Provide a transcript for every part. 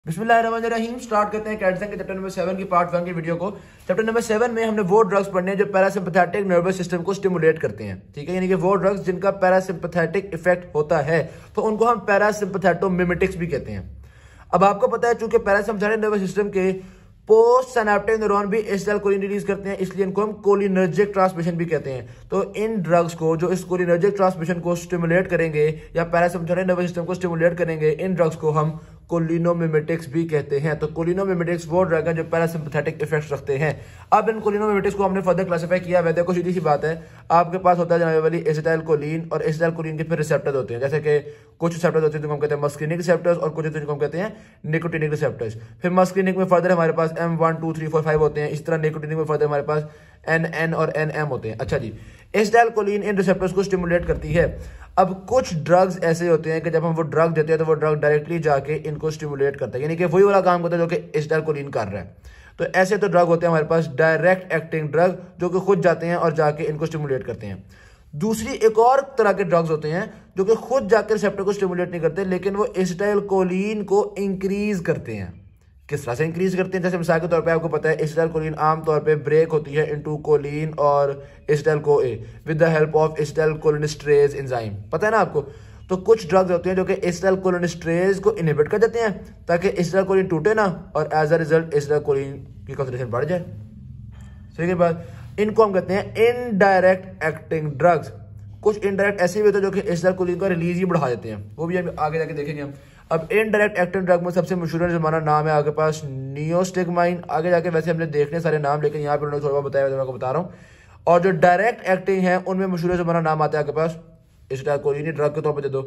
बिस्मिल्लाहिर्रहमानिर्रहीम। स्टार्ट करते हैं कैटसन के चैप्टर नंबर 7 की पार्ट 1 की वीडियो को। चैप्टर नंबर 7 में हमने वो ड्रग्स पढ़ने हैं जो पैरासिम्पैथेटिक नर्वस सिस्टम को स्टिमुलेट करते हैं। ठीक है, यानी कि वो ड्रग्स जिनका पैरासिम्पैथेटिक इफेक्ट होता है तो उनको हम पैरासिम्पैथेटोमिमेटिक्स भी कहते हैं। अब आपको पता है चूंकि पैरासिम्पैथेटिक नर्वस सिस्टम के पोस्ट सिनेप्टिक न्यूरॉन भी एसिटाइलकोलिन रिलीज करते हैं, इसलिए इनको हम कोलिनर्जिक ट्रांसमिशन भी कहते हैं। तो इन ड्रग्स को जो इस कोलिनर्जिक ट्रांसमिशन को स्टिमुलेट करेंगे या पैरासिम्पैथेटिक नर्वस सिस्टम को स्टिमुलेट करेंगे, इन ड्रग्स को हम कोलिनोमिमेटिक्स भी कहते हैं। तो कोलिनोमिमेटिक्स वो ड्रग है जो पैरासिम्पैथेटिक इफेक्ट्स रखते हैं। अब इन कोलिनोमिमेटिक्स को हमने फर्दर क्लासिफाई किया है। देखो सीधी सी बात है, आपके पास होता है जनाब वाली एसिटाइलकोलिन, और एसिटाइलकोलिन के फिर रिसेप्टर्स होते हैं, जैसे कि कुछ रिसेप्टर्स होते हैं जिनको हम कहते हैं मस्क्रीनिक रिसेप्टर्स और कुछ जिनको हम कहते हैं निकोटिनिक रिसेप्टर्स। फिर मस्क्रीनिक में फर्दर हमारे पास M1 2 3 4 5 होते हैं। इस तरह निकोटिनिक में फर्दर हमारे पास NN और NM होते हैं। अच्छा जी, एसिटाइलकोलिन इन रिसेप्टर्स को स्टिमुलेट करती है। अब कुछ ड्रग्स ऐसे होते हैं कि जब हम वो ड्रग देते हैं तो वो ड्रग डायरेक्टली जाके इनको स्टिमुलेट करता है, यानी कि वही वाला काम करता है जो कि एसिटाइलकोलिन कर रहा है। तो ऐसे तो ड्रग होते हैं हमारे पास डायरेक्ट एक्टिंग ड्रग जो कि खुद जाते हैं और जाके इनको स्टिमुलेट करते हैं। दूसरी एक और तरह के ड्रग्स होते हैं जो कि खुद जाकर रिसेप्टर को स्टिमुलेट नहीं करते, लेकिन वो एसिटाइलकोलिन को इंक्रीज करते हैं। किस तरह से इंक्रीज करते हैं? जैसे मिसाल के तौर पे आपको पता है एसिटाइलकोलिन आमतौर पे ब्रेक होती है इनटू कोलिन और acetyl CoA with the help of acetylcholinesterase enzyme, पता है ना आपको। तो कुछ ड्रग्स होते हैं जो कि एसिटाइलकोलिनेस्टेरेज को इनहिबिट कर देते हैं ताकि एसिटाइलकोलिन टूटे ना, और एज अ रिजल्ट एसिटाइलकोलिन की कंसंट्रेशन बढ़ जाए। ठीक है बात, इनको हम कहते हैं इनडायरेक्ट एक्टिंग ड्रग्स। कुछ इनडायरेक्ट ऐसे भी होते हैं जो कि एसिटाइलकोलिन का रिलीज ही बढ़ा देते हैं, वो भी हम आगे जाके देखेंगे हम। अब इनडायरेक्ट एक्टिव ड्रग में सबसे मशहूर हमारा नाम है आपके पास नियोस्टिगमाइन। आगे जाके वैसे हमने देखने सारे नाम, लेकिन यहाँ पे उन्होंने थोड़ा बताया मैं आपको बता रहा हूँ। और जो डायरेक्ट एक्टिंग है उनमें मशहूर हमारा नाम आता है आपके पास एसिटाइलकोलिन। ड्रग के तौर पे दे दो,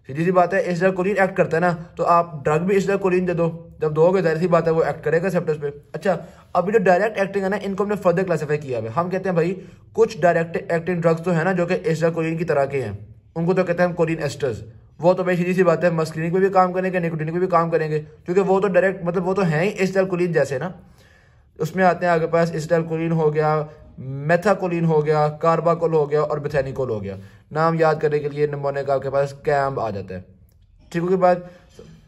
सीधी सी बात है, एसिटाइलकोलिन एक्ट करता है ना, तो आप ड्रग भी एसिटाइलकोलिन दे दो। जब दोगे जाहिर सी बात है वो एक्ट करेगा रिसेप्टर्स पे। अच्छा, अभी जो डायरेक्ट एक्टिंग है ना, इनको हमने फर्दर क्लासिफाई किया है। हम कहते हैं भाई कुछ डायरेक्ट एक्टिंग ड्रग्स तो है ना जो कि एसिटाइलकोलिन की तरह के हैं, उनको तो कहते हैं हम कोलिन एस्टर्स। वो तो भाई सीधी सी बात है मस्क्रीनिक में भी काम करेंगे, निकोटिनिक में भी काम करेंगे, क्योंकि वो तो डायरेक्ट मतलब वो तो है ही एसिटाइलकोलिन जैसे ना। उसमें आते हैं आपके पास एसिटाइलकोलिन हो गया, मेथाकोलिन हो गया, कार्बाकोल हो गया और बेथेनिकोल हो गया। नाम याद करने के लिए नमूने का आपके पास कैम्ब आ जाता है। ठीक है, बाद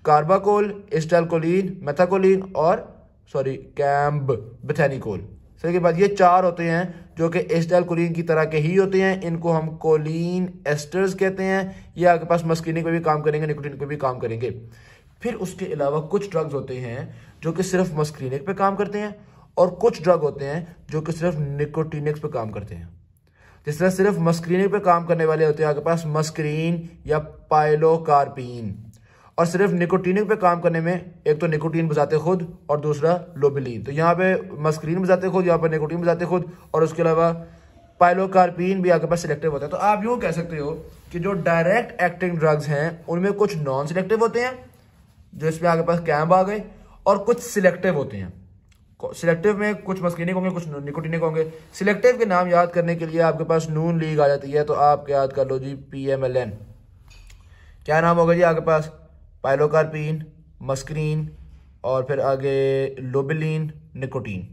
कार्बाकोल, एसिटाइलकोलिन, मेथाकोलिन और कैम्ब, बेथेनिकोल। सही के बाद ये चार होते हैं जो कि एसिटाइलकोलिन की तरह के ही होते हैं। इनको हम कोलिन एस्टर्स कहते हैं। ये आपके पास मस्क्रीनिक पे भी काम करेंगे, निकोटिनिक पे भी काम करेंगे। फिर उसके अलावा कुछ ड्रग्स होते हैं जो कि सिर्फ मस्क्रीनिक पे काम करते हैं, और कुछ ड्रग होते हैं जो कि सिर्फ निकोटिनिक्स पे काम करते हैं। जिस तरह सिर्फ मस्क्रीनिक पे काम करने वाले होते हैं आपके पास मस्क्रीन या पाइलोकार्पिन, और सिर्फ निकोटिनिक पे काम करने में एक तो निकोटीन बजाते खुद और दूसरा लोबिलिन। तो यहाँ पे मस्क्रीन बजाते खुद, यहाँ पर निकोटीन बजाते खुद, और उसके अलावा पाइलोकार्पिन भी आपके पास सिलेक्टिव होता है। तो आप यूँ कह सकते हो कि जो डायरेक्ट एक्टिंग ड्रग्स हैं उनमें कुछ नॉन सिलेक्टिव होते हैं जो इसमें आपके पास कैम्ब आ गए, और कुछ सिलेक्टिव होते हैं। सिलेक्टिव में कुछ मस्क्रीनिक होंगे, कुछ निकोटिनिक होंगे। सिलेक्टिव के नाम याद करने के लिए आपके पास नून लीग आ जाती है, तो आप याद कर लो जी PMLN। क्या नाम होगा जी आपके पास? पाइलोकार्पिन, मस्क्रीन और फिर आगे लोबिलिन, निकोटीन।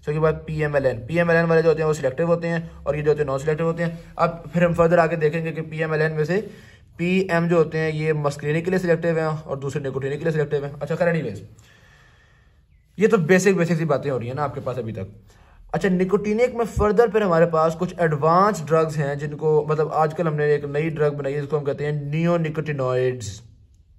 सो के बाद PMLN वाले जो होते हैं वो सिलेक्टिव होते हैं, और ये जो होते हैं नॉन सिलेक्टिव होते हैं। अब फिर हम फर्दर आगे देखेंगे कि PMLN में से PM जो होते हैं ये मस्क्रीनिक के लिए सिलेक्टिव हैं और दूसरे निकोटीनिक के लिए सिलेक्टिव हैं। अच्छा, खैर एनीवेज, ये तो बेसिक सी बातें हो रही है ना आपके पास अभी तक। अच्छा, निकोटिनिक में फर्दर फिर हमारे पास कुछ एडवांस ड्रग्स हैं जिनको मतलब आजकल हमने एक नई ड्रग बनाई है जिसको हम कहते हैं नियोनिकोटिनॉइड्स।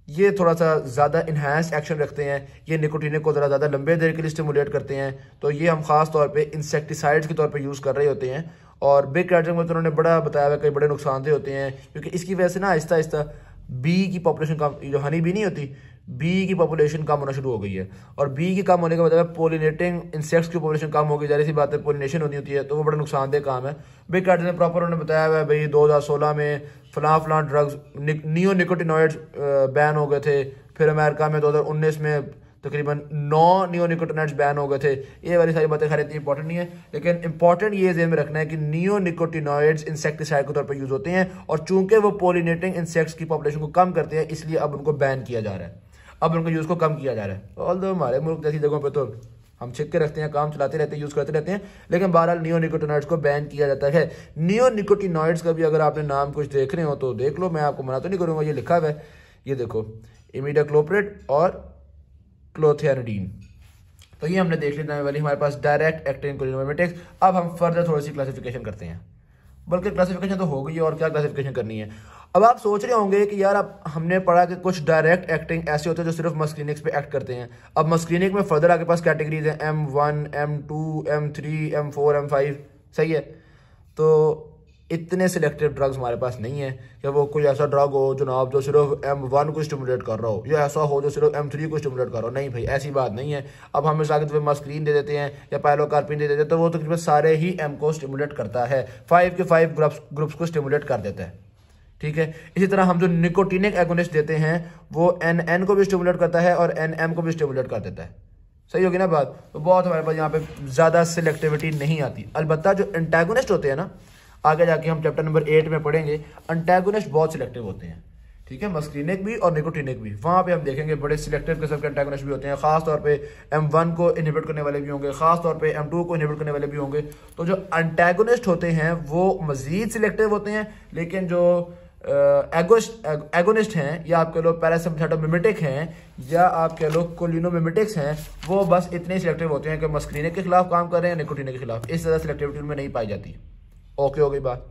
ये थोड़ा सा ज़्यादा इन्हांस एक्शन रखते हैं, ये निकोटिनिक को ज़रा ज़्यादा लंबे देर के लिए स्टिमुलेट करते हैं। तो ये हम खास तौर पे इंसेक्टिसाइड्स के तौर पे यूज़ कर रहे होते हैं, और बिग कैटरिंग में तो उन्होंने बड़ा बताया हुआ कई बड़े नुकसानदेह होते हैं, क्योंकि इसकी वजह से ना आहिस्ता आहिस्ता बी की पॉपुलेशन कम, जो हनी बी नहीं होती, बी की पॉपुलेशन कम होना शुरू हो गई है। और बी की कम होने का मतलब पोलिनेटिंग इंसेक्ट्स की पॉपुलेशन कम हो गई, जाहिर सी बात है पोलिनेशन होती है, तो वो बड़ा नुकसानदेह काम है। बिग कैटरिंग में प्रॉपर उन्होंने बताया हुआ है भाई 2016 में फलां ड्रग्स नियोनिकोटिनॉइड्स बैन हो गए थे। फिर अमेरिका में 2019 में तकरीबन 9 नियोनिकोटिनॉइड्स बैन हो गए थे। ये वाली सारी बातें खैर इतनी इंपॉर्टेंट नहीं है, लेकिन इंपॉर्टेंट ये ज़हन में रखना है कि नियोनिकोटिनॉइड्स इंसेक्टिसाइड के तौर पर यूज़ होते हैं, और चूंकि वो पोलिनेटिंग इंसेक्ट्स की पॉपुलेशन को कम करते हैं इसलिए अब उनको बैन किया जा रहा है, अब उनके यूज़ को कम किया जा रहा है। ऑल्दो हमारे मुल्क जैसी जगहों पर तो हम छिक्के रखते हैं, काम चलाते रहते हैं, यूज़ करते रहते हैं, लेकिन बहरहाल नियोनिकोटिनॉइड्स को बैन किया जाता है। नियोनिकोटिनॉइड्स का भी अगर आपने नाम कुछ देख रहे हो तो देख लो, मैं आपको मना तो नहीं करूँगा, ये लिखा हुआ है, ये देखो इमिडाक्लोप्रिड और क्लोथियानिडीन। तो ये हमने देख लिया वाली हमारे पास डायरेक्ट एक्टिंग कोलिनोमिमेटिक्स। अब हम फर्दर थोड़ी सी क्लासिफिकेशन करते हैं, बल्कि क्लासिफिकेशन तो हो गई है और क्या क्लासिफिकेशन करनी है। अब आप सोच रहे होंगे कि यार अब हमने पढ़ा कि कुछ डायरेक्ट एक्टिंग ऐसे होते हैं जो सिर्फ मस्क्रीनिक्स पे एक्ट करते हैं। अब मस्क्रीनिक में फर्दर आपके पास कैटेगरीज हैं M1, M2, M3, M4, M5, सही है। तो इतने सिलेक्टिव ड्रग्स हमारे पास नहीं है कि वो कोई ऐसा ड्रग हो जनाब जो सिर्फ M1 को स्टिमुलेट कर रहा हो या ऐसा हो जो सिर्फ M3 को स्टिमुलेट कर रहा हो। नहीं भाई, ऐसी बात नहीं है। अब हम इस आगे मस्क्रीन दे देते हैं या पाइलोकार्पिन दे देते हैं तो वो तकरीबन सारे ही M को स्टिमुलेट करता है, 5 के 5 ग्रुप्स को स्टिमुलेट कर देता है, ठीक है। इसी तरह हम जो निकोटिनिक एगोनिस्ट देते हैं वो NN को भी स्टिमुलेट करता है और NM को भी स्टिमुलेट कर देता है, सही होगी ना बात। तो बहुत हमारे पास यहाँ पे ज़्यादा सिलेक्टिविटी नहीं आती। अलबत्ता जो एंटागोनिस्ट होते हैं ना, आगे जाके हम चैप्टर नंबर 8 में पढ़ेंगे, एंटागोनिस्ट बहुत सिलेक्टिव होते हैं, ठीक है। मस्क्रीनिक भी और निकोटिनिक भी, वहाँ पे हम देखेंगे बड़े सिलेक्टिव किस्म के एंटागोनिस्ट भी होते हैं। खास तौर पे M1 को इनहिबिट करने वाले भी होंगे, खास तौर पे M2 को इनहिबिट करने वाले भी होंगे। तो जो एंटागोनिस्ट होते हैं वो मजीद सिलेक्टिव होते हैं, लेकिन जो एगोनिस्ट हैं या आप कह लो पैरासिम्पथेटोमिमेटिक हैं या आप कह लो कोलिनोमिमेटिक्स हैं, वो बस इतने सिलेक्टिव होते हैं कि मस्क्रीनिक के खिलाफ काम कर रहे हैं, निकोटिनिक के खिलाफ। इस तरह सिलेक्टिविटी उनमें नहीं पाई जाती। ओके हो गई बात।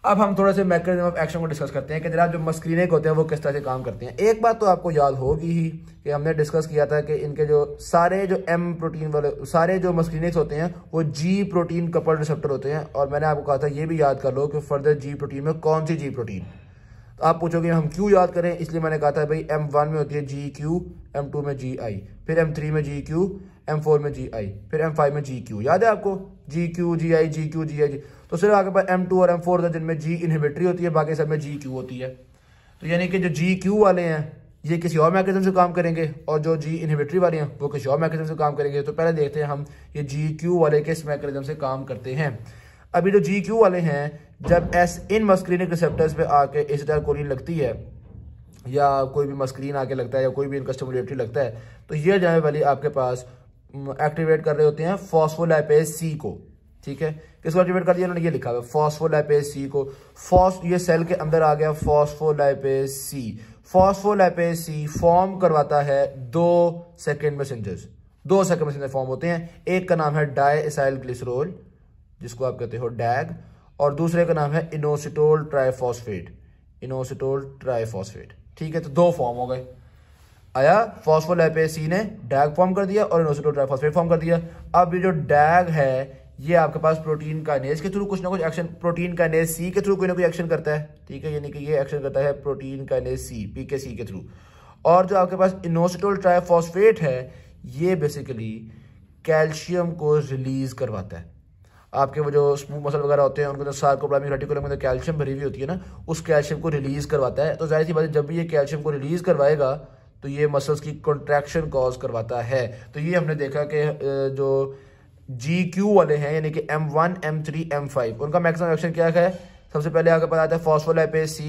अब हम थोड़ा से मैकेनिज्म ऑफ एक्शन को डिस्कस करते हैं कि जनाब जो मस्क्रीनिक होते हैं वो किस तरह से काम करते हैं। एक बात तो आपको याद होगी ही कि हमने डिस्कस किया था कि इनके जो सारे जो M प्रोटीन वाले सारे जो मस्क्रीनिक्स होते हैं वो G प्रोटीन कपल रिसेप्टर होते हैं। और मैंने आपको कहा था ये भी याद कर लो कि फर्दर G प्रोटीन में कौन सी G प्रोटीन। तो आप पूछोगे हम क्यों याद करें, इसलिए मैंने कहा था भाई M1 में होती है GQ, M2 में GI, फिर M3 में GQ, M4 में GI, फिर M5 में GQ। याद है आपको GQ GI GQ GI। तो सिर्फ आपके पास M2 और M4 होता है जिनमें G इनहिबिटरी होती है, बाकी सब में GQ होती है। तो यानी कि जो GQ वाले हैं ये किसी और मैकेनिज्म से काम करेंगे और जो G इनहिबिटरी वाले हैं वो किसी और मैकेनिज्म से काम करेंगे। तो पहले देखते हैं हम ये GQ वाले किस मैकेनिज्म से काम करते हैं। अभी जो GQ वाले हैं, जब इन मस्क्रीनिक रिसेप्टर्स पे आके एसिटाइलकोलिन लगती है या कोई भी मस्क्रीन आके लगता है या कोई भी इनका स्टिमुलेटरी लगता है, तो ये जाने वाली आपके पास एक्टिवेट कर रहे होते हैं फॉस्फोलाइपेज C को, ठीक है। किसको एक्टिवेट कर दिया उन्होंने, ये लिखा हुआ है फॉस्फोलाइपेज C को। ये सेल के अंदर आ गया phospholipase C। Phospholipase C form करवाता है 2 second messengers. 2 second messenger form होते हैं। एक का नाम है डाइएसाइल ग्लिसरॉल जिसको आप कहते हो डैग, और दूसरे का नाम है इनोसिटोल ट्राइफॉस्फेट, इनोसिटोल ट्राइफॉस्फेट, ठीक है। तो 2 फॉर्म हो गए। आया फॉस्फोलाइपेज C ने डैग फॉर्म कर दिया और इनोसिटोल ट्राइफॉस्फेट फॉर्म कर दिया। अब ये जो डैग है ये आपके पास प्रोटीन काइनेज के थ्रू कुछ ना कुछ एक्शन, प्रोटीन काइनेज C के थ्रू कोई ना कोई एक्शन करता है, ठीक है। यानी कि ये एक्शन करता है प्रोटीन काइनेज C PKC के थ्रू। और जो आपके पास इनोसिटोल ट्राइफॉस्फेट है ये बेसिकली कैल्शियम को रिलीज करवाता है। आपके वो जो स्मूथ मसल वगैरह होते हैं उनको जो सार्कोप्लाज्मिक रेटिकुलम में कैल्शियम भरी हुई होती है ना, उस कैल्शियम को रिलीज करवाता है। तो जाहिर सी बात है जब भी ये कैल्शियम को रिलीज करवाएगा तो ये मसल्स की कॉन्ट्रैक्शन कॉज करवाता है। तो ये हमने देखा कि जो GQ वाले हैं यानी कि M1 M3 M5 उनका मैक्सिमम एक्शन क्या है। सबसे पहले आपको पता आता है फॉस्फोलाइपेज C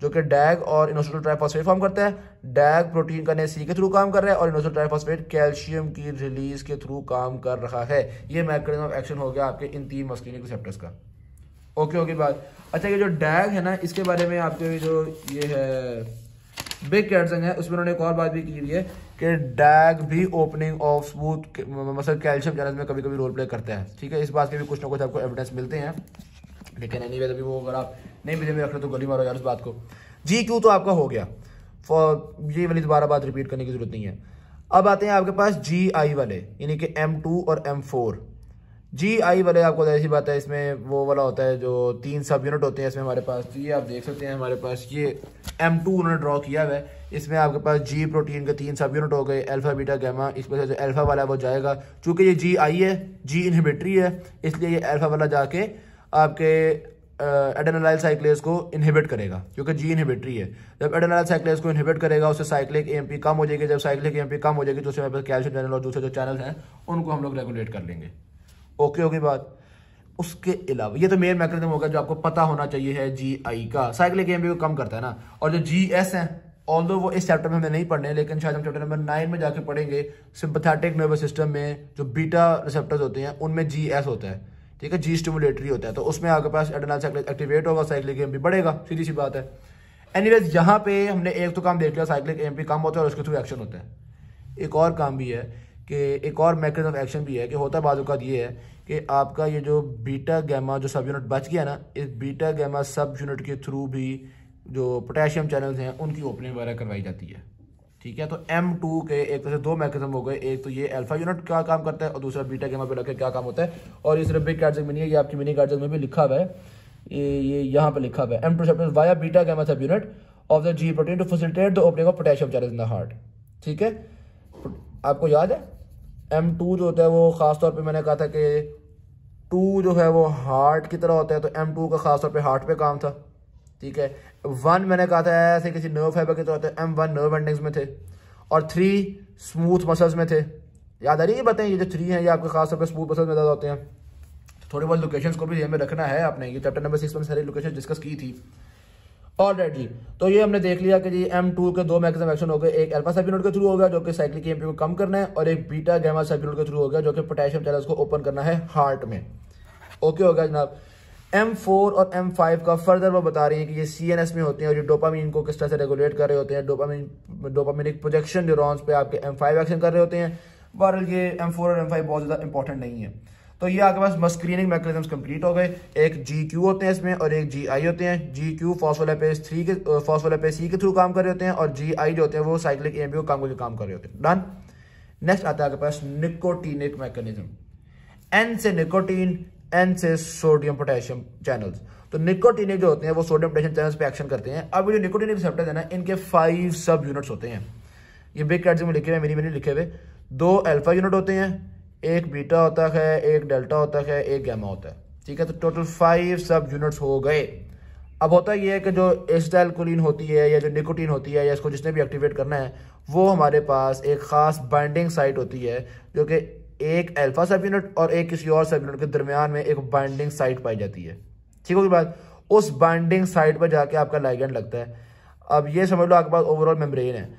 जो कि डैग और इनोसिटोल ट्राइफॉस्फेट फॉर्म करता है। डैग प्रोटीन का C के थ्रू काम कर रहा है और इनोसिटोल ट्राइफॉस्फेट कैल्शियम की रिलीज के थ्रू काम कर रहा है। ये मैकेनिज्म ऑफ एक्शन हो गया आपके इन 3 मस्क्रीनिक रिसेप्टर्स का। ओके होगी बात। अच्छा ये जो डैग है ना, इसके बारे में आपके जो ये है बिग कैटसन है उसमें उन्होंने एक और बात भी की है कि डैग भी opening of smooth muscle calcium channel में कभी कभी रोल प्ले करता है, ठीक है। इस बात के भी कुछ ना कुछ आपको एविडेंस मिलते हैं, लेकिन एनीवेज अभी वो अगर आप नहीं भी में रख लो तो गली मारो यार उस बात को। GQ तो आपका हो गया, ये वाली दोबारा बात रिपीट करने की जरूरत नहीं है। अब आते हैं आपके पास GI वाले यानी कि M2 और M4। GI वाले आपको ऐसी बात है इसमें वो वाला होता है जो 3 सब यूनिट होते हैं इसमें हमारे पास। तो ये आप देख सकते हैं हमारे पास ये M2 उन्होंने ड्रॉ किया हुआ है। इसमें आपके पास G प्रोटीन के 3 सब यूनिट हो गए, अल्फा बीटा गामा। इसमें से जो अल्फा वाला है वो जाएगा, चूंकि ये GI है, G इनहिबिटरी है, इसलिए ये अल्फा वाला जाके आपके एडेनोलाइल साइक्लेज को इनहिबिट करेगा क्योंकि G इनहिबिटरी है। जब एडेनोलाइल साइक्लेज को इनहिबिट करेगा उससे साइक्लिक AMP कम हो जाएगी। जब साइक्लिक AMP कम हो जाएगी तो उससे हमारे पास कैल्शियम चैनल और दूसरे जो चैनल हैं उनको हम लोग रेगुलेट कर लेंगे। ओके होगी बात। उसके अलावा ये तो मेन मैकेनिज्म होगा जो आपको पता होना चाहिए है GI का। साइक्लिक AMP को कम करता है ना। और जो GS हैं ऑल्दो वो इस चैप्टर में हमें नहीं पढ़ने, लेकिन शायद हम चैप्टर नंबर 9 में जाके पढ़ेंगे। सिंपैथेटिक नर्वस सिस्टम में जो बीटा रिसेप्टर्स होते हैं उनमें GS होता है, ठीक है। G स्टिमुलेटरी होता है, तो उसमें आपके पास एडेनोलाइल साइक्लेज एक्टिवेट होगा, साइक्लिक AMP बढ़ेगा, सीधी सी बात है। एनीवेज यहाँ पे हमने एक तो काम देख लिया, साइक्लिक AMP कम होता है और उसके थ्रू एक्शन होता है। एक और काम भी है कि एक और मैकेनिज्म ऑफ एक्शन भी है कि होता बाज़ औक़ात ये है कि आपका ये जो बीटा गैमा जो सब यूनिट बच गया ना, इस बीटा गैमा सब यूनिट के थ्रू भी जो पोटेशियम चैनल्स हैं उनकी ओपनिंग वगैरह करवाई जाती है। ठीक है, तो M2 के एक तरह से दो मैकेनिज्म हो गए, एक तो ये अल्फा यूनिट का काम करता है और दूसरा बीटा गैमा पे लग क्या काम होता है। और ये सिर्फ बिग कार्डिक में नहीं है, ये आपकी मिनी कार्डिक में भी लिखा हुआ है, ये यहाँ पे लिखा हुआ है M2 receptors via beta gamma subunit of the G protein to facilitate the opening of potassium channels in the heart. ठीक है, आपको याद है M2 जो होता है वो खासतौर पे मैंने कहा था कि 2 जो है वो हार्ट की तरह होता है, तो M2 का खासतौर पे हार्ट पे काम था। ठीक है, 1 मैंने कहा था ऐसे किसी नर्व फाइबर की तरह होता है, M1 नर्व एंडिंग्स में थे और 3 स्मूथ मसल्स में थे। याद आ रही है बताएं, ये जो 3 हैं ये आपके खासतौर पे स्मूथ मसल्स में ज़्यादा होते हैं। थोड़ी बहुत लोकेशंस को भी ध्यान में रखना है आपने, ये चैप्टर नंबर 6 में सारी लोकेशन डिस्कस की थी। ऑलराइट जी, तो ये हमने देख लिया कि जी M2 के दो मैकेनिज्म एक्शन हो गए, एक अल्फा सब यूनिट के थ्रू हो गया जो कि साइक्लिक EMP को कम करना है, और एक बीटा गैमा सब यूनिट के थ्रू हो गया जो कि पोटेशियम चैनल्स को ओपन करना है हार्ट में। ओके हो गया जनाब। M4 और M5 का फर्दर वो बता रही है कि ये CNS में होते हैं और ये डोपामीन को किस तरह से रेगुलेट कर रहे होते हैं, डोपामिनिक प्रोजेक्शन न्यूरॉन्स पे आपके M5 एक्शन कर रहे होते हैं। बहरहाल ये M4 और M5 बहुत ज़्यादा इंपॉर्टेंट नहीं है। तो ये आपके पास मस्क्रीनिंग मैकेनिज्म्स कंप्लीट हो गए, एक GQ होते हैं इसमें और एक GI होते हैं। GQ फॉस्फोलिपेज C के थ्रू काम कर रहे होते हैं और GI जो होते हैं वो साइक्लिक EMP को काम कर रहे होते हैं। डन। नेक्स्ट आता है आपके पास निकोटिनिक मैकेनिज्म। N से निकोटीन, N से सोडियम पोटेशियम चैनल्स। तो निकोटिनिक जो होते हैं वो सोडियम पोटेशियम चैनल्स पे एक्शन करते हैं। अब जो निकोटिनिक रिसेप्टर्स है ना, इनके 5 सब यूनिट्स होते हैं। ये बिग कैट्स में लिखे हुए, मिनी लिखे हुए। 2 अल्फा यूनिट होते हैं, एक बीटा होता है, एक डेल्टा होता है, एक गैमा होता है। ठीक है, तो टोटल 5 सब यूनिट्स हो गए। अब होता यह है कि जो एसिटाइलकोलिन होती है या जो निकोटीन होती है या इसको जिसने भी एक्टिवेट करना है, वो हमारे पास एक खास बाइंडिंग साइट होती है जो कि एक अल्फा सब यूनिट और एक किसी और सब यूनिट के दरमियान में एक बाइंडिंग साइट पाई जाती है। ठीक होगी बात। उस बाइंडिंग साइट पर जाके आपका लाइगेंड लगता है। अब ये समझ लो आपके पास ओवरऑल मेम्ब्रेन है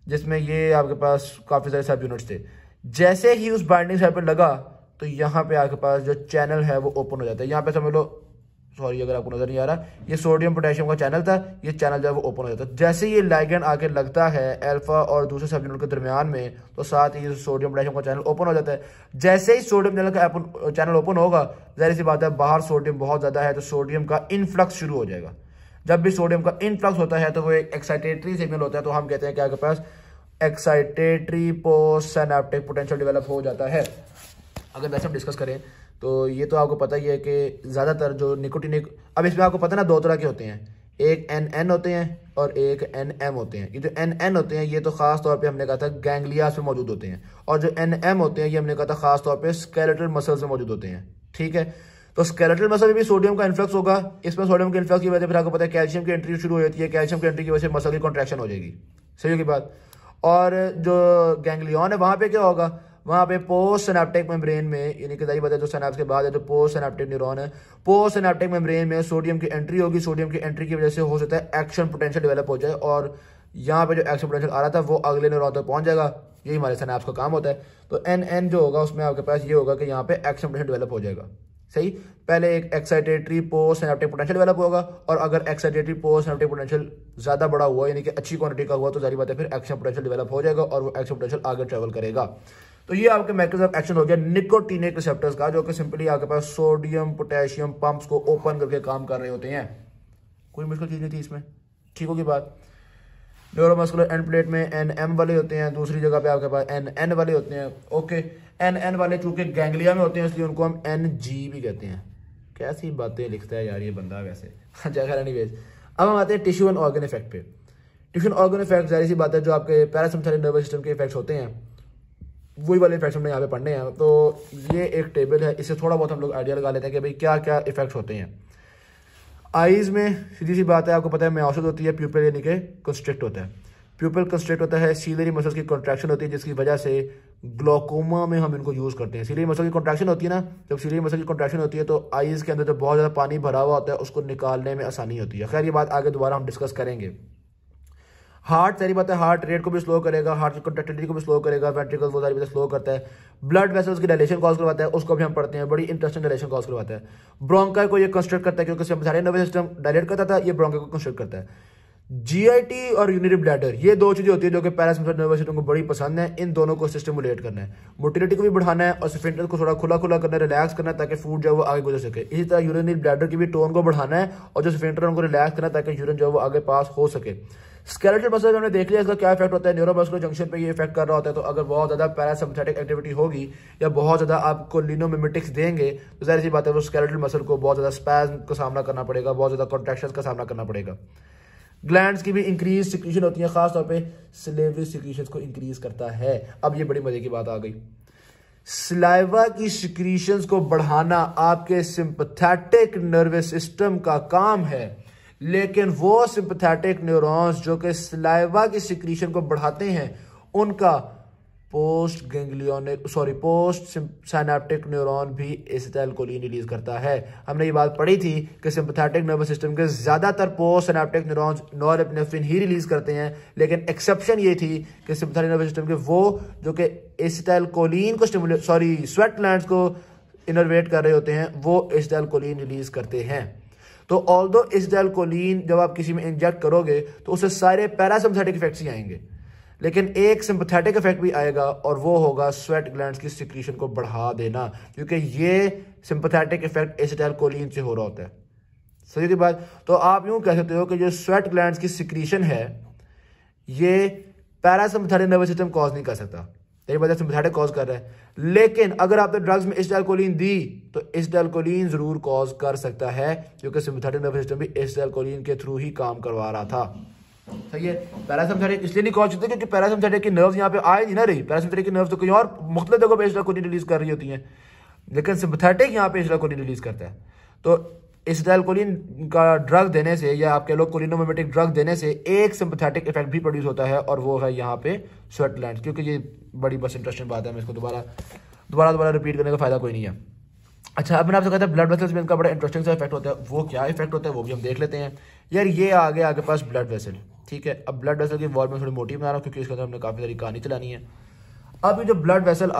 जिसमें ये आपके पास काफ़ी सारे सब यूनिट्स थे। जैसे ही उस बाइंडिंग साइट पर लगा तो यहाँ पे आपके पास जो चैनल है वो ओपन हो जाता है। यहाँ पे समझ लो, सॉरी अगर आपको नजर नहीं आ रहा, ये सोडियम पोटेशियम का चैनल था, ये चैनल जो है वो ओपन हो जाता है। जैसे ये लाइगेंड आके लगता है अल्फा और दूसरे सब यूनिट के दरमियान में, तो साथ ही सोडियम पोटेशियम का चैनल ओपन हो जाता है। जैसे ही सोडियम चैनल का चैनल ओपन होगा, जाहिर सी बात है बाहर सोडियम बहुत ज़्यादा है तो सोडियम का इनफ्लक्स शुरू हो जाएगा। जब भी सोडियम का इनफ्लक्स होता है तो वो एक एक्साइटेटरी सिग्नल होता है, तो हम कहते हैं कि आपके पास excitatory post synaptic potential develop हो जाता है। अगर वैसे हम डिस्कस करें तो ये तो आपको पता ही है कि ज़्यादातर जो निकोटिनिक, अब इसमें आपको पता है ना 2 तरह के होते हैं, एक NN होते हैं और एक NM होते हैं। ये जो NN होते हैं ये तो खास तौर पे हमने कहा था गैंग्लियास में मौजूद होते हैं, और जो NM होते हैं ये हमने कहा था खास तौर पे स्केलेटल मसल्स में मौजूद होते हैं। ठीक है, तो स्केलेटल मसल में भी सोडियम का इन्फ्लक्स होगा। इसमें सोडियम के इन्फ्लक्स की वजह से फिर आपको पता है कैल्शियम की एंट्री शुरू हो जाती है, कैल्शियम की एंट्री की वजह से मसल की कॉन्ट्रैक्शन हो जाएगी। सही होगी बात। और जो गैंग्लियन है वहाँ पे क्या होगा, वहाँ पे पोस्ट सिनेप्टिक मेम्ब्रेन में, यानी कि जाहिर बात है जो सिनेप्स के बाद है जो पोस्ट सिनेप्टिक न्यूरॉन है, पोस्ट सिनेप्टिक मेम्ब्रेन में सोडियम की एंट्री होगी। सोडियम की एंट्री की वजह से हो सकता है एक्शन पोटेंशियल डेवलप हो जाए, और यहाँ पे जो एक्शन पोटेंशियल आ रहा था वो अगले न्यूरॉन तक पहुँच जाएगा। यही हमारे सिनेप्स का काम होता है। तो NN जो होगा उसमें आपके पास ये होगा कि यहाँ पे एक्शन पोटेंशियल डेवलप हो जाएगा। सही, पहले एक excitatory post synaptic potential develop होगा, और अगर एक्साइटेटरी पोस्ट सिनेप्टिक पोटेंशियल ज़्यादा बड़ा हुआ यानी कि अच्छी क्वांटिटी का हुआ तो जाहिर बात है फिर एक्शन पोटेंशियल डेवलप हो जाएगा और वो एक्शन पोटेंशियल आगे ट्रेवल करेगा। तो ये आपके मैकेनिज्म ऑफ एक्शन हो गया निकोटिनिक रिसेप्टर्स का, जो कि सिंपली आपके पास सोडियम पोटेशियम पंप्स को ओपन करके काम कर रहे होते हैं। कोई मुश्किल चीज़ नहीं थी इसमें। ठीक होगी बात। न्यूरोमस्कुलर एंड प्लेट में NM वाले होते हैं, दूसरी जगह पे आपके पास NN वाले होते हैं। ओके, NN वाले चूंकि गैंग्लिया में होते हैं इसलिए उनको हम NG भी कहते हैं। कैसी बातें लिखता है यार ये बंदा वैसे। अच्छा खैर एनीवेज, अब हम आते हैं टिश्यू एंड ऑर्गन इफेक्ट पे। टिश्यू एंड ऑर्गन इफेक्ट जाहिर सी बात है जो आपके पैरासिम्पथेटिक नर्वस सिस्टम के इफेक्ट्स होते हैं वही वाले इफेक्ट्स हमने यहाँ पे पढ़ने हैं। तो ये एक टेबल है, इससे थोड़ा बहुत हम लोग आइडिया लगा लेते हैं कि भाई क्या क्या इफेक्ट्स होते हैं। आईज में सीधी सी बात है, आपको पता है मायोसिस होती है, प्यूपिल यानी कि कंस्ट्रिक्ट होता है। प्यूपिल कंस्ट्रिक्ट होता है, सीलियरी मसल्स की कॉन्ट्रैक्शन होती है जिसकी वजह से ग्लोकोमा में हम इनको यूज़ करते हैं। सीलियरी मसल की कॉन्ट्रैक्शन होती है ना, जब सीलियरी मसल की कॉन्ट्रैक्शन होती है तो आईज के अंदर जो बहुत ज़्यादा पानी भरा हुआ होता है उसको निकालने में आसानी होती है। खैर ये बात आगे दोबारा हम डिस्कस करेंगे। हार्ट सारी बात है, हार्ट रेट को भी स्लो करेगा, हार्ट की कंट्रैक्टिलिटी को भी स्लो करेगा, वेंट्रिकल्स वो सारी बातें स्लो करता है। ब्लड वेसल्स की डायलेशन कॉज करवाता है, उसको भी हम पढ़ते हैं, बड़ी इंटरेस्टिंग डायलेशन कॉज करवाता है। ब्रोंकाई को ये कंस्ट्रक्ट करता है क्योंकि सिम्पथेटिक नर्वस सिस्टम डायलेट करता था, ये ब्रोंकाई को कंस्ट्रक्ट करता है। जीआईटी और यूरिनरी ब्लैडर, ये दो चीजें होती है जो कि पैरासिम्पथेटिक नर्वस सिस्टम को बड़ी पसंद है। इन दोनों को स्टिमुलेट करना है, मोटिलिटी को भी बढ़ाना है और स्फिंक्टर को थोड़ा खुला खुला करना है, रिलैक्स करना है ताकि फूड जो है वो आगे गुजर सके। इसी तरह यूरिनरी ब्लैडर की भी टोन को बढ़ाना है और जो स्फिंक्टर है उनको रिलैक्स करना है ताकि यूरिन जो है वो आगे पास हो सके। स्केलेटल मसल हमने देख लिया इसका क्या इफेक्ट होता है, न्यूरोमस्कुलर जंक्शन पे ये इफेक्ट कर रहा होता है। तो अगर बहुत ज्यादा पैरासिम्पथेटिक एक्टिविटी होगी या बहुत ज्यादा आपको लिनोमिमेटिक्स देंगे तो जाहिर सी बात है वो स्केलेटल मसल को बहुत ज्यादा स्पैज्म का सामना करना पड़ेगा, बहुत ज्यादा कॉन्ट्रैक्शंस का सामना करना पड़ेगा। ग्लैंड्स की भी इंक्रीज सिक्रीशन होती है, खासतौर पे सिलेवरी सिक्रीशंस को इंक्रीज करता है। अब ये बड़ी मजे की बात आ गई, सलाइवा की सिक्रीशंस को बढ़ाना आपके सिंपैथेटिक नर्वस सिस्टम का काम है, लेकिन वो सिंपैथेटिक न्यूरॉन्स जो कि सलाइवा की सिक्रीशन को बढ़ाते हैं उनका पोस्ट सिनेप्टिक न्यूरॉन भी एसिटाइलकोलिन रिलीज करता है। हमने ये बात पढ़ी थी कि सिंपैथेटिक नर्वस सिस्टम के ज्यादातर पोस्ट सिनेप्टिक न्यूरॉन्स नॉरएपिनेफ्रिन ही रिलीज करते हैं, लेकिन एक्सेप्शन ये थी कि सिंपैथेटिक नर्वस सिस्टम के वो जो कि एसिटाइलकोलिन को स्वेट ग्लैंड्स को इनर्वेट कर रहे होते हैं वो एसिटाइलकोलिन रिलीज करते हैं। तो ऑल्दो एसिटाइलकोलिन जब आप किसी में इंजेक्ट करोगे तो उससे सारे पैरासिम्पथेटिक इफेक्ट्स ही आएंगे, लेकिन एक सिंपैथेटिक इफेक्ट भी आएगा और वो होगा स्वेट ग्लैंड्स की सिक्रीशन को बढ़ा देना, क्योंकि ये सिंपैथेटिक इफेक्ट एसिटाइलकोलिन से हो रहा होता है। सही की बात। तो आप यूं कह सकते हो कि जो स्वेट ग्लैंड्स की सिक्रीशन है ये पैरासिम्पथेटिक नर्वस सिस्टम कॉज नहीं कर सकता, तेरी वजह सिंपैथेटिक कॉज कर रहा है। लेकिन अगर आपने ड्रग्स में एसिटाइलकोलिन दी तो एसिटाइलकोलिन जरूर कॉज कर सकता है, क्योंकि सिंपैथेटिक नर्वस सिस्टम भी एसिटाइलकोलिन के थ्रू ही काम करवा रहा था। सही है। पैरासिम्पथेटिक इसलिए नहीं कॉज होते क्योंकि पैरासिम्पथेटिक की नर्व्स यहाँ पे आए नहीं ना रही, पैरासिम्पथेटिक की नर्व्स तो कहीं और मुख्तलिफ जगहों पे एसिटाइलकोलिन रिलीज कर रही होती हैं, लेकिन सिंपैथेटिक यहाँ पे एसिटाइलकोलिन रिलीज करता है। तो एसिटाइलकोलिन का ड्रग देने से या आप कह लो कोलिनोमिमेटिक ड्रग देने से एक सिंपैथेटिक इफेक्ट भी प्रोड्यूस होता है और वो है यहाँ पे स्वेट ग्लैंड्स। क्योंकि ये बड़ी बस इंटरेस्टिंग बात है, मैं इसको दोबारा रिपीट करने का फायदा कोई नहीं है। अच्छा, अब मैंने आपसे कहा था ब्लड वेसल्स में इनका बड़ा इंटरेस्टिंग सा इफेक्ट होता है, वो क्या इफेक्ट होता है वो भी हम देख लेते हैं। यार ये आगे पास ब्लड वेसल, ठीक है। अब ब्लड वेसल की वॉल में थोड़ी मोटी बना रहा हूँ क्योंकि इसके अंदर हमने काफी सारी कहानी चलानी है। अब ये जो ब्लड वेसल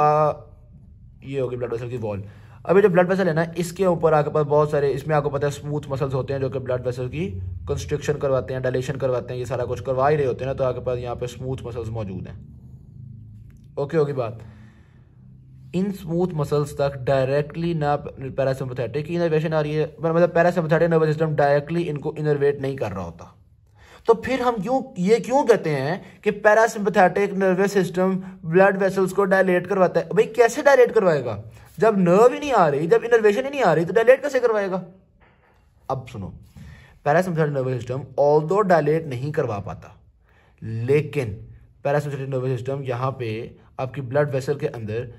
ये होगी ब्लड वेसल की वॉल। अब ये जो ब्लड वेसल है ना, इसके ऊपर आपके पास बहुत सारे, इसमें आपको पता है स्मूथ मसल्स होते हैं जो कि ब्लड वेसल की कंस्ट्रिक्शन करवाते हैं, डायलेशन करवाते हैं, ये सारा कुछ करवा ही रहे होते हैं ना। तो आपके पास यहाँ पे स्मूथ मसल्स मौजूद हैं। ओके होगी बात। इन स्मूथ मसल्स तक डायरेक्टली ना पैरासिम्पथेटिक की इनर्वेशन आ रही है, मतलब पैरासिम्पथेटिक नर्वस सिस्टम डायरेक्टली इनको इनर्वेट नहीं कर रहा होता। तो फिर हम क्यों कहते हैं कि parasympathetic nervous system blood vessels को डायलेट करवाता है? भाई कैसे डायलेट करवाएगा जब नर्व ही नहीं आ रही, जब इनर्वेशन ही नहीं आ रही, तो डायलेट कैसे करवाएगा? अब सुनो, parasympathetic nervous system although dilate नहीं करवा पाता, लेकिन पैरासिम्पथेटिक नर्वस सिस्टम यहाँ पे आपकी ब्लड वेसल के अंदर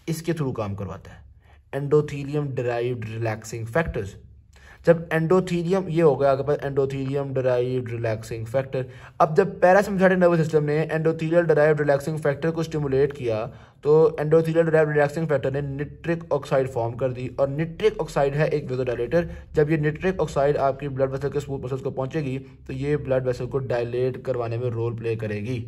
इसके थ्रू काम करवाता है, एंडोथेलियम डिराइव्ड रिलैक्सिंग फैक्टर्स। जब एंडोथेलियम, ये हो गया आपके पास एंडोथेलियम डिराइव्ड रिलैक्सिंग फैक्टर। अब जब पैरासिम्पथेटिक नर्वस सिस्टम ने एंडोथेलियल डिराइव्ड रिलैक्सिंग फैक्टर को स्टिमुलेट किया तो एंडोथेलियल डिराइव्ड रिलैक्सिंग फैक्टर ने निट्रिक ऑक्साइड फॉर्म कर दी, और निट्रिक ऑक्साइड है एक वेसोडायलेटर। जब ये निट्रिक ऑक्साइड आपकी ब्लड वेसल के स्मूथ मसल्स को पहुंचेगी तो ये ब्लड वेसल को डायलेट करवाने में रोल प्ले करेगी।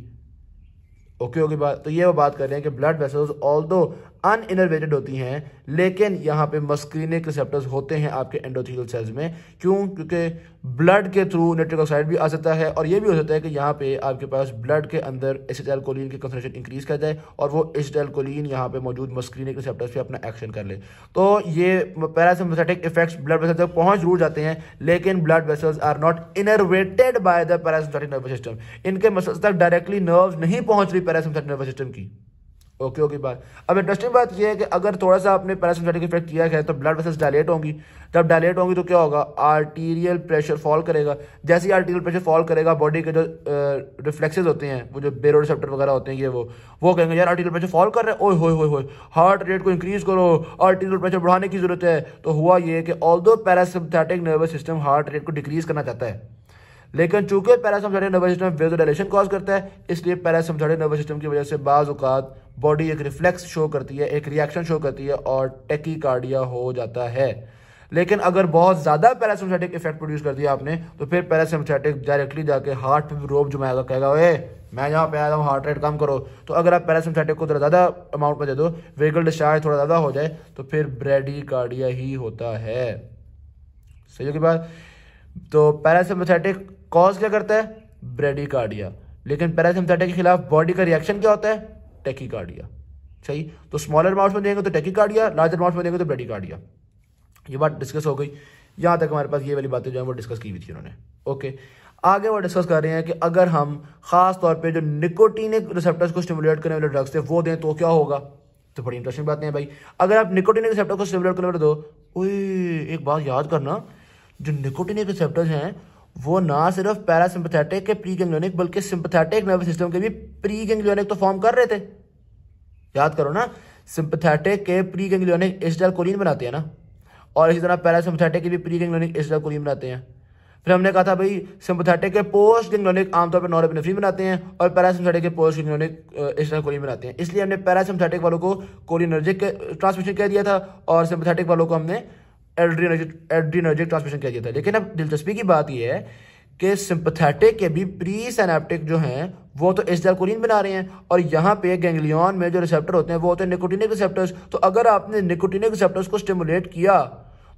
ओके होगी बात। तो ये वो बात कर रहे हैं कि ब्लड वेसल्स ऑल्दो अनइनर्वेटेड होती हैं, लेकिन यहाँ पे मस्क्रीनिक रिसेप्टर्स होते हैं आपके एंडोथेलियल सेल्स में। क्यों? क्योंकि ब्लड के थ्रू नाइट्रिक ऑक्साइड भी आ सकता है, और ये भी हो सकता है कि यहाँ पे आपके पास ब्लड के अंदर एसिटाइलकोलिन की कंसंट्रेशन इंक्रीज कर जाए और वो एसिटाइलकोलिन यहाँ पे मौजूद मस्क्रीनिक रिसेप्टर्स पे अपना एक्शन कर ले। तो ये पैरासिम्पथेटिक इफेक्ट्स ब्लड वेसल तक पहुंच जरूर जाते हैं, लेकिन blood vessels are not innervated by the parasympathetic nervous system. इनके मसल्स तक डायरेक्टली नर्व्स नहीं पहुंच रही पैरासिम्पथेटिक नर्वस सिस्टम की। ओके ओके बात। अब इंटरेस्टिंग बात यह है कि अगर थोड़ा सा आपने पैरासिम्पथेटिक इफेक्ट किया है तो ब्लड वेसल्स डायलेट होंगी। जब डायलेट होंगी तो क्या होगा? आर्टीरियल प्रेशर फॉल करेगा। जैसे ही आर्टीरियल प्रेशर फॉल करेगा, बॉडी के जो रिफ्लेक्सेस होते हैं, वो जो बेरो रिसेप्टर वगैरह होते हैं, ये वो कहेंगे यार आर्टीरियल प्रेशर फॉल कर रहा है, ओए होए हार्ट रेट को इंक्रीज करो, आर्टीरियल प्रेशर बढ़ाने की जरूरत है। तो हुआ ये कि although parasympathetic nervous system heart rate को डिक्रीज करना चाहता है, लेकिन चूंकि पैरासिम्पथेटिक नर्वस सिस्टम वेसोडायलेशन कॉज करता है, इसलिए पैरासिम्पथेटिक नर्वस सिस्टम की वजह से बाज औकात बॉडी एक रिफ्लेक्स शो करती है, एक रिएक्शन शो करती है और टैकीकार्डिया हो जाता है। लेकिन अगर बहुत ज्यादा पैरासिम्पथेटिक इफेक्ट प्रोड्यूस कर दिया आपने तो फिर पैरासिम्पथेटिक डायरेक्टली जाके हार्ट पे भी रोब जमाएगा, कहेगा ओए मैं यहाँ पे आया हूँ, हार्ट रेट कम करो। तो अगर आप पैरासिम्पथेटिक को थोड़ा ज्यादा अमाउंट में दे दो, वेगल डिस्चार्ज थोड़ा ज्यादा हो जाए, तो फिर ब्रेडीकार्डिया ही होता है। सही है की बात। तो पैरासिम्पथेटिक कॉज क्या करता है? ब्रेडिकार्डिया, लेकिन पैरासिम्पथेटिक के खिलाफ बॉडी का रिएक्शन क्या होता है? टैकीकार्डिया। सही, तो स्मॉलर अमाउंट्स में देंगे तो टैकीकार्डिया, लार्जर अमाउंट्स में देंगे तो ब्रेडिकार्डिया। ये बात डिस्कस हो गई, यहाँ तक हमारे पास ये वाली बातें जो है वो डिस्कस की हुई थी उन्होंने। ओके, आगे वो डिस्कस कर रहे हैं कि अगर हम खास तौर पे जो निकोटिनिक रिसेप्टर्स को स्टिमुलेट करने वाले ड्रग्स थे वो दें तो क्या होगा? तो बड़ी इंटरेस्टिंग बात है भाई। अगर आप निकोटिनिक रिसेप्टर को स्टिमुलेट करने वाले दो, ओए एक बात याद करना, जो निकोटिनिक रिसेप्टर्स हैं वो ना सिर्फ पैरासिम्पथेटिक के प्री गैंग्लियोनिक बल्कि सिंपथेटिक नर्वस सिस्टम के भी प्री गैंग्लियोनिक तो फॉर्म कर रहे थे। याद करो ना, सिंपथेटिक के प्री गैंग्लियोनिक एसिटाइलकोलिन बनाते हैं ना, और इसी तरह पैरासिम्पथेटिक के भी प्री गैंग्लियोनिक एसिटाइलकोलिन बनाते हैं। फिर हमने कहा था भाई सिंपथेटिक के पोस्ट गैंग्लियोनिक आमतौर पर नॉरेपिनेफ्रिन बनाते हैं और पैरासिम्पथेटिक के पोस्ट गैंग्लियोनिक एसिटाइलकोलिन बनाते हैं। इसलिए हमने पैरासिम्पथेटिक वालों को कोलिनर्जिक ट्रांसमिशन कह दिया था और सिंपथेटिक वालों को हमने एड्रीनर्जिक ट्रांसमिशन कह दिया था। लेकिन अब दिलचस्पी की बात यह है कि सिंपथेटिक के भी प्री सिनेप्टिक जो हैं वो तो एसिटाइलकोलिन बना रहे हैं, और यहाँ पे गैंग्लियन में जो रिसेप्टर होते हैं वो होते हैं निकोटिनिक रिसेप्टर्स। तो अगर आपने निकोटिनिक रिसेप्टर्स को स्टिमुलेट किया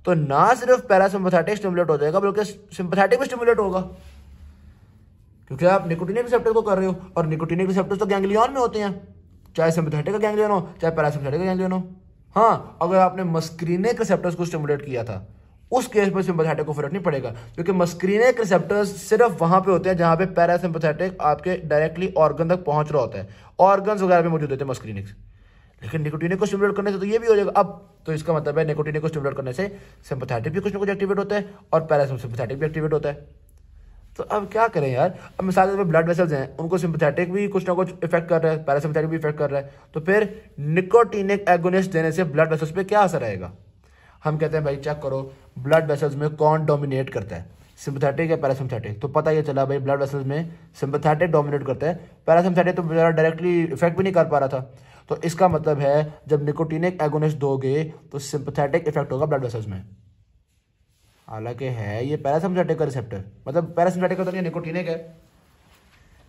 तो ना सिर्फ पैरासिम्पथेटिक स्टिमुलेट हो जाएगा बल्कि सिंपथेटिक भी स्टिमुलेट होगा, क्योंकि आप निकोटिनिक रिसेप्टर को कर रहे हो, और निकोटिनिक रिसेप्टर्स तो गैंग्लियन में होते हैं, चाहे सिंपथेटिक का गैंग्लियन हो चाहे पैरासिम्पथेटिक का गैंग्लियन हो। हाँ, अगर आपने मस्क्रीनिक रिसेप्टर्स को स्टिमुलेट किया था उस केस में सिंपथेटिक को फर्क नहीं पड़ेगा, क्योंकि मस्क्रीनिक रिसेप्टर्स सिर्फ वहां पे होते हैं जहां पे पैरासिम्पथेटिक आपके डायरेक्टली ऑर्गन तक पहुंच रहा होता है, ऑर्गन्स वगैरह में मौजूद होते हैं मस्क्रीनिक्स। लेकिन निकोटिनिक को स्टिमुलेट करने से तो ये भी हो जाएगा। अब तो इसका मतलब है निकोटिनिक को स्टिमुलेट करने से सिंपथेटिक भी कुछ ना कुछ एक्टिवेट होता है और पैरासिम्पथेटिक भी एक्टिवेट होता है। तो अब क्या करें यार, अब मिसाल के तौर पे ब्लड वेसल्स हैं, उनको सिंपथेटिक भी कुछ ना कुछ इफेक्ट कर रहा है, पैरासिम्पथेटिक भी इफेक्ट कर रहा है, तो फिर निकोटिनिक एगोनिस्ट देने से ब्लड वेसल्स पे क्या असर आएगा? हम कहते हैं भाई चेक करो ब्लड वेसल्स में कौन डोमिनेट करता है, सिंपथेटिक या पैरासिम्पथेटिक? तो पता ये चला भाई ब्लड वेसल्स में सिंपथेटिक डोमिनेट करता है, पैरासिम्पथेटिक तो बेचारा डायरेक्टली इफेक्ट भी नहीं कर पा रहा था। तो इसका मतलब है जब निकोटिनिक एगोनिस्ट दोगे तो सिंपथेटिक इफेक्ट होगा ब्लड वेसल्स में। हालांकि है ये पैरासिम्पथेटिक का रिसेप्टर, मतलब पैरासिम्पथेटिक का तो नहीं निकोटिनिक है,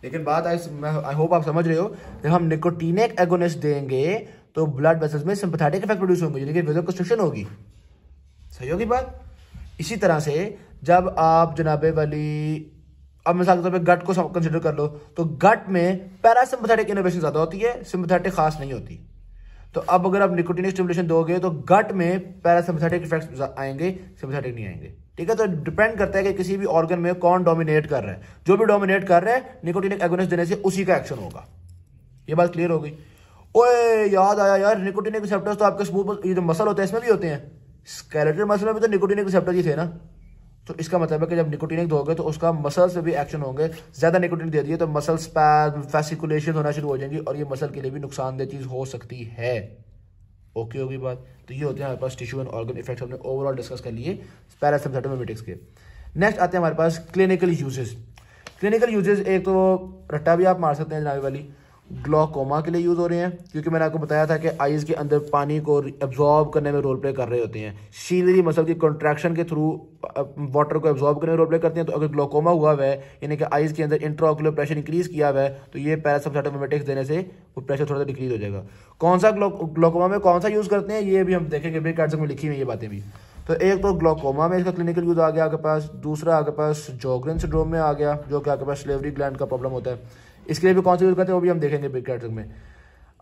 लेकिन बात आई होप आप समझ रहे हो, जब हम निकोटिनिक एगोनिस्ट देंगे तो ब्लड वेसल्स में सिंपथेटिक इफेक्ट प्रोड्यूस होंगे, यानी कि वेसोकंस्ट्रिक्शन होगी। सही होगी बात। इसी तरह से जब आप जनाबे वाली अब मिसाल के तौर पे गट को कंसिडर कर लो, तो गट में पैरासिम्पथेटिक इनर्वेशन ज्यादा होती है, सिंपथेटिक खास नहीं होती। तो अब अगर आप निकोटिनिक स्टिमुलेशन दोगे तो गट में पैरासिम्पथेटिक इफेक्ट्स आएंगे, सिंपथेटिक नहीं आएंगे। ठीक है, तो डिपेंड करता है कि किसी भी ऑर्गन में कौन डोमिनेट कर रहा है। जो भी डोमिनेट कर रहा है निकोटिनिक एगोनिस्ट देने से उसी का एक्शन होगा। ये बात क्लियर हो गई? ओए याद आया यार, निकोटिनिक रिसेप्टर्स तो आपके स्मूथ ये जो मसल होते हैं इसमें भी होते हैं, स्केलेटल मसल में भी तो निकोटिनिक रिसेप्टर ही थे ना। तो इसका मतलब है कि जब निकोटिनिक दोगे तो उसका मसल से भी एक्शन होंगे। ज्यादा निकोटिन दे दिए तो मसल स्पैज्म, फैसिकुलेशन होना शुरू हो जाएंगी और ये मसल के लिए भी नुकसानदेह चीज हो सकती है। ओके होगी बात। तो ये होते हैं हमारे पास टिश्यू एंड ऑर्गन इफेक्ट्स, हमने ओवरऑल डिस्कस कर लिए पैरासिम्पथेटिक मिमेटिक्स के। नेक्स्ट आते हैं हमारे पास क्लिनिकल यूजेस। क्लिनिकल यूजेस एक तो रट्टा भी आप मार सकते हैं जनाबे वाली, ग्लोकोमा के लिए यूज हो रहे हैं, क्योंकि मैंने आपको बताया था कि आईज के अंदर पानी को एब्जॉर्ब करने में रोल प्ले कर रहे होते हैं। सीलरी मसल की कॉन्ट्रैक्शन के थ्रू वाटर को एब्जॉर्ब करने में रोल प्ले करते हैं। तो अगर ग्लोकोमा हुआ हुआ है यानी कि आईज के अंदर इंट्राओक्युलर प्रेशर इंक्रीज किया हुआ है तो ये पैरासिम्पथेटिक मिमेटिक्स देने से वो प्रेशर थोड़ा सा डिक्रीज हो जाएगा। कौन सा ग्लोकोमा में कौन सा यूज करते हैं ये भी हम देखेंगे, ब्रेक कार्ड्स में लिखी हुई ये बातें भी। तो एक तो ग्लोकोमा में इसका क्लिनिकल यूज आ गया आपके पास, दूसरा आपके पास जोग्रेन सिंड्रोम में आ गया जो कि आपके पास स्लेवरी ग्लैंड का प्रॉब्लम होता है, इसके लिए भी कौन सा यूज करते हैं वो भी हम देखेंगे ब्रेक कार्ड्स में।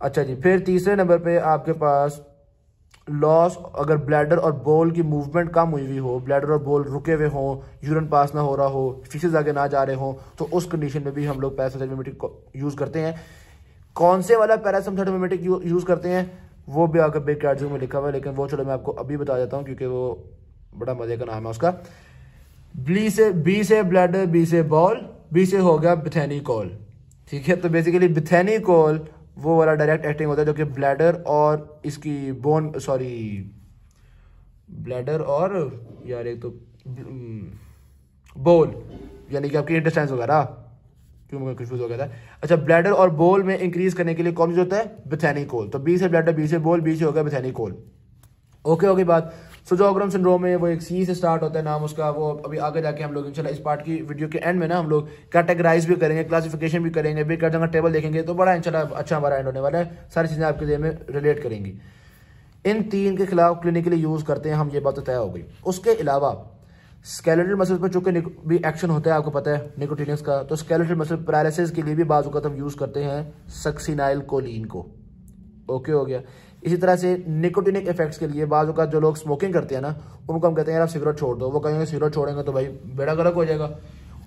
अच्छा जी, फिर तीसरे नंबर पे आपके पास लॉस, अगर ब्लैडर और बोल की मूवमेंट कम हुई हुई हो, ब्लैडर और बोल रुके हुए हों, यूरिन पास ना हो रहा हो, फिशेज आगे ना जा रहे हों, तो उस कंडीशन में भी हम लोग पैरासिम्पथेटिक मिमेटिक को यूज करते हैं। कौन से वाला पैरासिम्पथेटिक मिमेटिक यूज करते हैं वो भी आगे ब्रेक कार्ड्स में लिखा हुआ है, लेकिन वो चलो मैं आपको अभी बता देता हूँ क्योंकि वो बड़ा मजे का नाम है उसका। बी से ब्लैडर, बी से बॉल, बी से हो गया बिथेनिकोल। ठीक है, तो बेसिकली बिथेनिकोल वो वाला डायरेक्ट एक्टिंग होता है जो कि ब्लैडर और इसकी बोन, सॉरी ब्लैडर और यार एक तो बोल यानी कि आपकी इंटेस्टाइन्स वगैरह, क्यों मैं कंफ्यूज हो गया था। अच्छा, ब्लैडर और बोल में इंक्रीज करने के लिए कौन यूज होता है? बिथेनिकोल। तो बी से ब्लैडर, बी से बोल, बी से हो गया बिथेनिकोल। ओके होगी बात। सोजोग्रम सिंड्रोम में वो एक सी से स्टार्ट होता है नाम उसका, वो अभी आगे जाके हम लोग इंशाल्लाह इस पार्ट की वीडियो के एंड में ना हम लोग कैटेगराइज भी करेंगे, क्लासिफिकेशन भी करेंगे, ब्रेक कार्ड्स का टेबल देखेंगे, तो बड़ा इंशाल्लाह अच्छा हमारा एंड होने वाला है। सारी चीजें आपके लिए में रिलेट करेंगी। इन तीन के खिलाफ क्लिनिकली यूज करते हैं हम, ये बात तो तय हो गई। उसके अलावा स्केलेटल मसल पर चूंकि भी एक्शन होता है, आपको पता है निकोटिनिक्स का, तो स्केलेटल मसल पैरालिसिस के लिए भी बाज़ औक़ात हम यूज़ करते हैं सक्सिनाइल कोलिन को। ओके हो गया। इसी तरह से निकोटिनिक इफेक्ट्स के लिए बाज़ औक़ात जो लोग स्मोकिंग करते हैं ना, उनको हम कहते हैं यार आप सिगरेट छोड़ दो, वो कहेंगे सिगरेट छोड़ेंगे तो भाई बेड़ा गर्क हो जाएगा।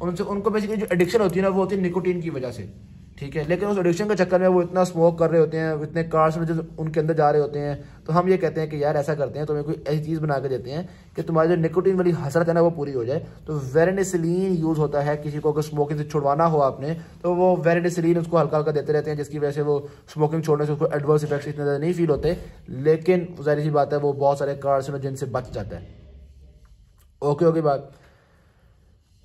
उनको बेसिकली जो एडिक्शन होती है ना, वो होती है निकोटीन की वजह से, ठीक है। लेकिन उस एडिक्शन के चक्कर में वो इतना स्मोक कर रहे होते हैं, इतने कार्सिनोजेंस उनके अंदर जा रहे होते हैं, तो हम ये कहते हैं कि यार ऐसा करते हैं, तुम्हें कोई ऐसी चीज़ बना के देते हैं कि तुम्हारी जो निकोटीन वाली हसरत है ना वो पूरी हो जाए। तो वेरेनिसिलीन यूज़ होता है, किसी को अगर स्मोकिंग से छुड़वाना हो आपने, तो वो वेरेनिसिलीन उसको हल्का हल्का देते रहते हैं, जिसकी वजह से वो स्मोकिंग छोड़ने से उसको एडवर्स इफेक्ट्स इतने ज़्यादा नहीं फील होते, लेकिन ज़ाहिर सी बात है वो बहुत सारे कार्सिनोजेन से बच जाता है। ओके ओके बात।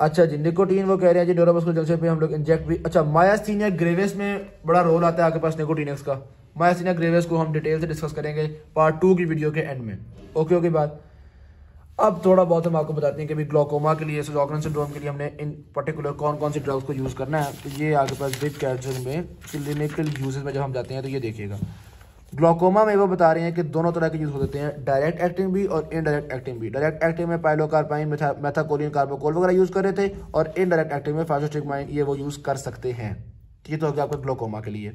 अच्छा जी, निकोटीन वो कह रहे हैं जी न्यूरोमस्कुलर जंक्शन पे हम लोग इंजेक्ट भी। अच्छा, मायस्थीनिया ग्रेविस में बड़ा रोल आता है आपके पास निकोटीनिक्स का। मायस्थीनिया ग्रेविस को हम डिटेल से डिस्कस करेंगे पार्ट 2 की वीडियो के एंड में। ओके ओके बात। अब थोड़ा बहुत हम आपको बताते हैं कि ग्लूकोमा के लिए, शोगरेन सिंड्रोम के लिए हमने इन पर्टिकुलर कौन कौन सी ड्रग्स को यूज़ करना है। तो ये आपके पास बिग कैंसर में क्लिनिकल यूजेस में जब हम जाते हैं तो ये देखिएगा, ग्लूकोमा में वो बता रहे हैं कि दोनों तरह के यूज हो सकते हैं, डायरेक्ट एक्टिंग भी और इनडायरेक्ट एक्टिंग भी। डायरेक्ट एक्टिंग में पाइलोकार्पाइन, मेथाकोलिन, कार्बोकोल वगैरह यूज कर रहे थे, और इनडायरेक्ट एक्टिंग में फाइजोस्टिगमाइन ये वो यूज कर सकते हैं। ये तो हो गया आपका ग्लूकोमा के लिए।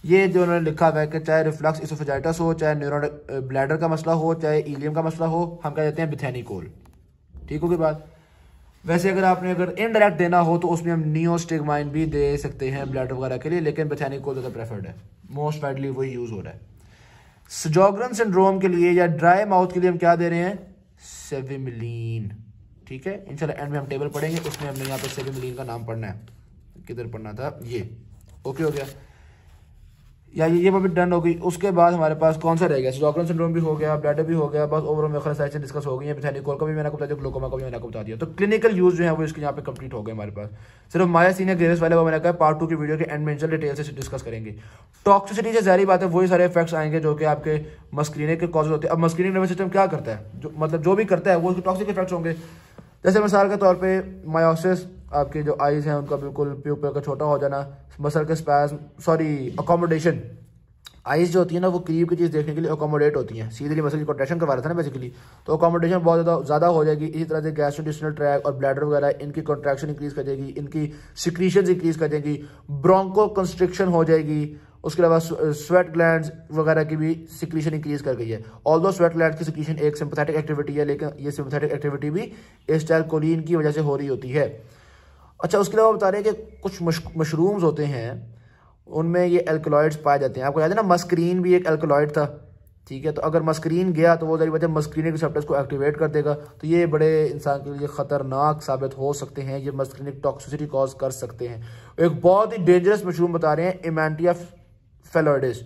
ये जो उन्होंने लिखा हुआ है कि चाहे रिफ्लक्स इसोफेजाइटिस हो, चाहे न्यूरो ब्लैडर का मसला हो, चाहे इलियम का मसला हो, हम कह देते हैं बिथेनिकोल। ठीक होगी बात। वैसे अगर इनडायरेक्ट देना हो तो उसमें हम नियोस्टिगमाइन भी दे सकते हैं ब्लैडर वगैरह के लिए, लेकिन बिथेनिकोल ज़्यादा प्रेफर्ड है, मोस्ट वाइडली वही यूज हो रहा है। शोगरेन सिंड्रोम के लिए या ड्राई माउथ के लिए हम क्या दे रहे हैं, सेविमिलीन। ठीक है, इंशाल्लाह एंड में हम टेबल पढ़ेंगे, उसमें हमने यहाँ पे सेविमिलीन का नाम पढ़ना है। किधर पढ़ना था, ये ओके हो गया, या ये भी डन हो गई। उसके बाद हमारे पास कौन सा रह गया, शोगरेन सिंड्रोम भी हो गया, ब्लैडर भी हो गया, बस ओवरऑल मेथाकोलिन डिस्कस हो गई है। बिथेनिकोल का भी मैंने आपको बता दिया, ग्लूकोमा का भी मैंने आपको बता दिया। तो क्लिनिकल यूज जो है वो इसके यहाँ पे कंप्लीट हो गए हमारे पास। सिर्फ मायस्थीनिया ग्रेविस वाले वो मैंने कहा पार्ट 2 की वीडियो के एंड में डिटेल से डिस्कस करेंगे। टॉक्सिसिटी से जारी बात है, वही सारे इफेक्ट्स आएंगे जो कि आपके मस्कुलिनिक के कॉजेज होते हैं। अब मस्कुलिनिक नर्वस सिस्टम क्या करता है, जो भी करता है वो टॉक्सिक इफेक्ट्स होंगे। जैसे मिसाल के तौर पे मायोसिस, आपके जो आईज हैं उनका बिल्कुल प्यूपिल का छोटा हो जाना, मसल के स्पैज्म, अकोमोडेशन। आइज जो होती है ना वो करीब की चीज़ देखने के लिए अकोमोडेट होती हैं, सीधे मसल की कॉन्ट्रैक्शन करवा रहा था ना बेसिकली, तो अकोमोडेशन बहुत ज़्यादा हो जाएगी। इसी तरह से गैस्ट्रोइंटेस्टाइनल ट्रैक्ट और ब्लैडर वगैरह इनकी कॉन्ट्रैक्शन इंक्रीज कर जाएगी, इनकी सिक्रीशंस इंक्रीज कर जाएगी, ब्रोंको कंस्ट्रिक्शन हो जाएगी। उसके अलावा स्वेट ग्लैंड्स वगैरह की भी सिक्रीशन इंक्रीज कर गई है। ऑल्दो स्वेट ग्लैंड की सिक्रीशन एक सिंपैथेटिक एक्टिविटी है, लेकिन ये सिंपैथेटिक एक्टिविटी भी एसिटाइलकोलिन की वजह से हो रही होती है। अच्छा, उसके अलावा बता रहे हैं कि कुछ मशरूम्स होते हैं उनमें ये एल्कलॉइड्स पाए जाते हैं। आपको याद है ना मस्करीन भी एक एल्कलॉइड था, ठीक है। तो अगर मस्करीन गया तो वो जरिए वजह मस्करीनिक रिसेप्टर्स को एक्टिवेट कर देगा, तो ये बड़े इंसान के लिए खतरनाक साबित हो सकते हैं, ये मस्करीनिक टॉक्सिसिटी कॉज कर सकते हैं। एक बहुत ही डेंजरस मशरूम बता रहे हैं इमेंटिया फेलोइडिस,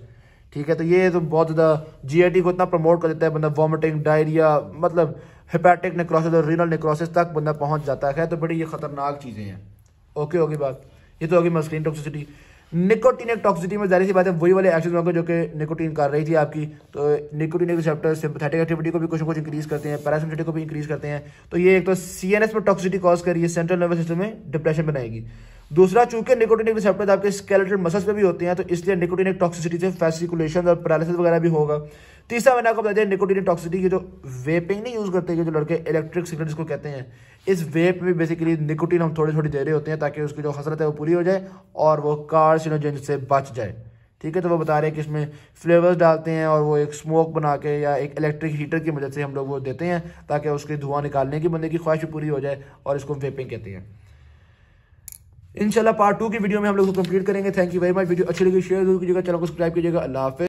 ठीक है। तो ये तो बहुत ज़्यादा जीआईटी को इतना प्रमोट कर देता है, बंदा वॉमिटिंग, डायरिया, मतलब हेपेटिक नेक्रोसिस और रीनल नेक्रोसिस तक बंदा पहुंच जाता है। तो बड़ी ये खतरनाक चीज़ें हैं। ओके होगी बात। ये तो होगी मस्करीन टॉक्सिसिटी। निकोटीनिक टॉक्सिसिटी में जाहिर सी बात है वही वाले एक्शन होंगे जो कि निकोटीन कर रही थी आपकी। तो निकोटीनिक रिसेप्टर सिंपैथेटिक एक्टिविटी को भी कुछ न कुछ इंक्रीज करते हैं, पैरासिम्पैथेटिक को भी इंक्रीज करते हैं। तो ये एक तो सीएनएस में टॉक्सिसिटी कॉज कर रही है, सेंट्रल नर्वस सिस्टम में डिप्रेशन बनाएगी। दूसरा, चूंकि निकोटीनिक रिसेप्टर आपके स्केलेटल मसल्स पे भी होते हैं, तो इसलिए निकोटीनिक टॉक्सिसिटी से फैसिकुलेशन और पैरालिसिस वगैरह भी होगा। तीसरा, मैंने आपको बता दिया निकोटीनिक टॉक्सिसिटी की जो वेपिंग नहीं यूज करते, जो लड़के इलेक्ट्रिक सिगरेट जिसको कहते हैं, इस वेप में बेसिकली निकोटीन हम थोड़ी थोड़ी दे रहे होते हैं ताकि उसकी जो हसरत है वो पूरी हो जाए और वो कार्सिनोजेन से बच जाए, ठीक है। तो वो बता रहे हैं कि इसमें फ्लेवर्स डालते हैं और वो एक स्मोक बना के या एक इलेक्ट्रिक हीटर की मदद से हम लोग वो देते हैं ताकि उसके धुआं निकालने की बंदे की ख्वाहिश पूरी हो जाए, और इसको वेपिंग कहते हैं। इंशाल्लाह पार्ट 2 की वीडियो में हम लोग कंप्लीट करेंगे। Thank you very much. Video अच्छी लगी शेयर जरूर कीजिएगा, चैनल को सब्सक्राइब कीजिएगा। अल्लाह हाफिज़।